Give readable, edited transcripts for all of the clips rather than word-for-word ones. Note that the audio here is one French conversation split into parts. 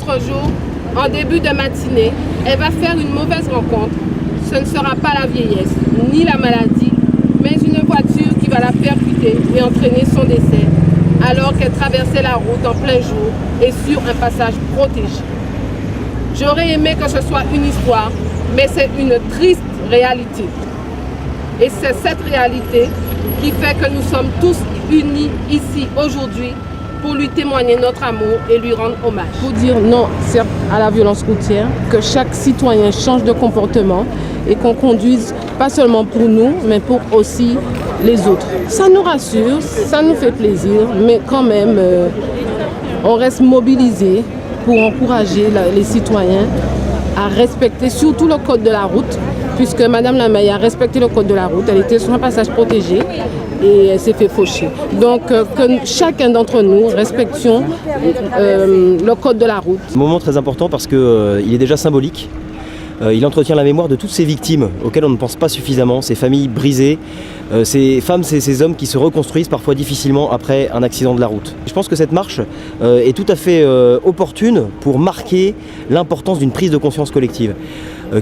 autre jour, en début de matinée, elle va faire une mauvaise rencontre. Ce ne sera pas la vieillesse, ni la maladie, mais une voiture qui va la percuter et entraîner son décès, alors qu'elle traversait la route en plein jour et sur un passage protégé. J'aurais aimé que ce soit une histoire, mais c'est une triste réalité. Et c'est cette réalité qui fait que nous sommes tous unis ici aujourd'hui pour lui témoigner notre amour et lui rendre hommage. Pour dire non, certes, à la violence routière, que chaque citoyen change de comportement et qu'on conduise pas seulement pour nous, mais pour aussi les autres. Ça nous rassure, ça nous fait plaisir, mais quand même, on reste mobilisés pour encourager les citoyens à respecter surtout le code de la route, puisque Madame la maire a respecté le code de la route, elle était sur un passage protégé et elle s'est fait faucher. Donc que chacun d'entre nous respections le code de la route. Un moment très important parce qu'il est déjà symbolique. Il entretient la mémoire de toutes ces victimes auxquelles on ne pense pas suffisamment, ces familles brisées, ces femmes, ces hommes qui se reconstruisent parfois difficilement après un accident de la route. Je pense que cette marche est tout à fait opportune pour marquer l'importance d'une prise de conscience collective.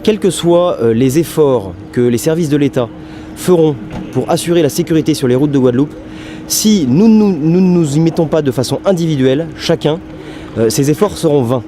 Quels que soient les efforts que les services de l'État feront pour assurer la sécurité sur les routes de Guadeloupe, si nous ne nous y mettons pas de façon individuelle, chacun, ces efforts seront vains.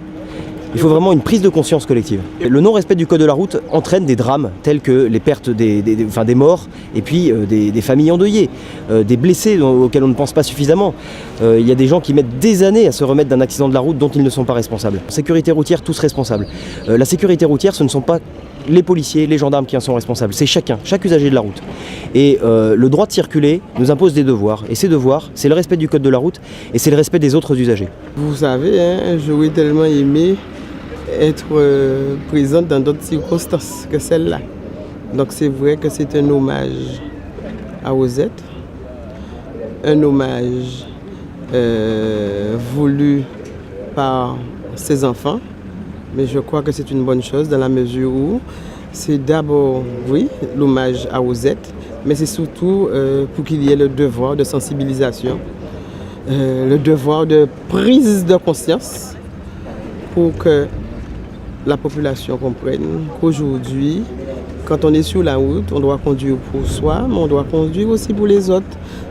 Il faut vraiment une prise de conscience collective. Le non-respect du code de la route entraîne des drames tels que les pertes des morts et puis des familles endeuillées, des blessés auxquels on ne pense pas suffisamment. Il y a des gens qui mettent des années à se remettre d'un accident de la route dont ils ne sont pas responsables. Sécurité routière, tous responsables. La sécurité routière, ce ne sont pas les policiers, les gendarmes qui en sont responsables, c'est chaque usager de la route. Et le droit de circuler nous impose des devoirs. Et ces devoirs, c'est le respect du code de la route et c'est le respect des autres usagers. Vous savez, j'aurais tellement aimé être présente dans d'autres circonstances que celle-là. Donc c'est vrai que c'est un hommage à Osette, un hommage voulu par ses enfants, mais je crois que c'est une bonne chose dans la mesure où c'est d'abord, oui, l'hommage à Osette, mais c'est surtout pour qu'il y ait le devoir de sensibilisation, le devoir de prise de conscience pour que la population comprenne qu'aujourd'hui, quand on est sur la route, on doit conduire pour soi, mais on doit conduire aussi pour les autres,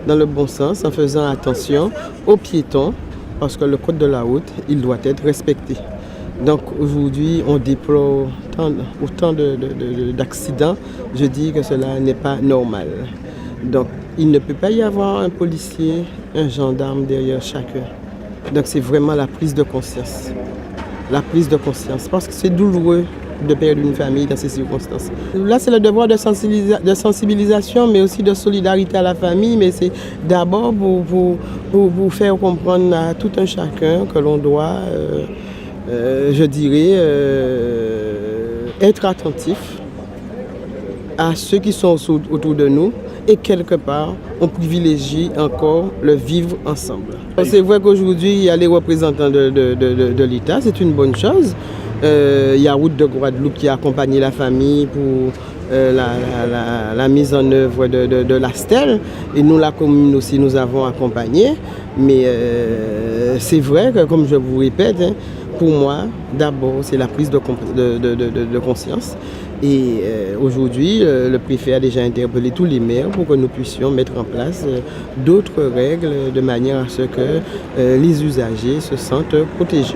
dans le bon sens, en faisant attention aux piétons, parce que le code de la route, il doit être respecté. Donc aujourd'hui, on déplore autant d'accidents, je dis que cela n'est pas normal. Donc il ne peut pas y avoir un policier, un gendarme derrière chacun. Donc c'est vraiment la prise de conscience. La prise de conscience, parce que c'est douloureux de perdre une famille dans ces circonstances. Là, c'est le devoir de sensibilisation, mais aussi de solidarité à la famille, mais c'est d'abord pour faire comprendre à tout un chacun que l'on doit, je dirais, être attentif à ceux qui sont autour de nous et quelque part, on privilégie encore le vivre ensemble. C'est vrai qu'aujourd'hui, il y a les représentants de l'État, c'est une bonne chose. Il y a Route de Guadeloupe qui a accompagné la famille pour la mise en œuvre de la stèle. Et nous, la commune aussi, nous avons accompagné. Mais c'est vrai que, comme je vous répète, pour moi, d'abord, c'est la prise de conscience. Et aujourd'hui, le préfet a déjà interpellé tous les maires pour que nous puissions mettre en place d'autres règles de manière à ce que les usagers se sentent protégés.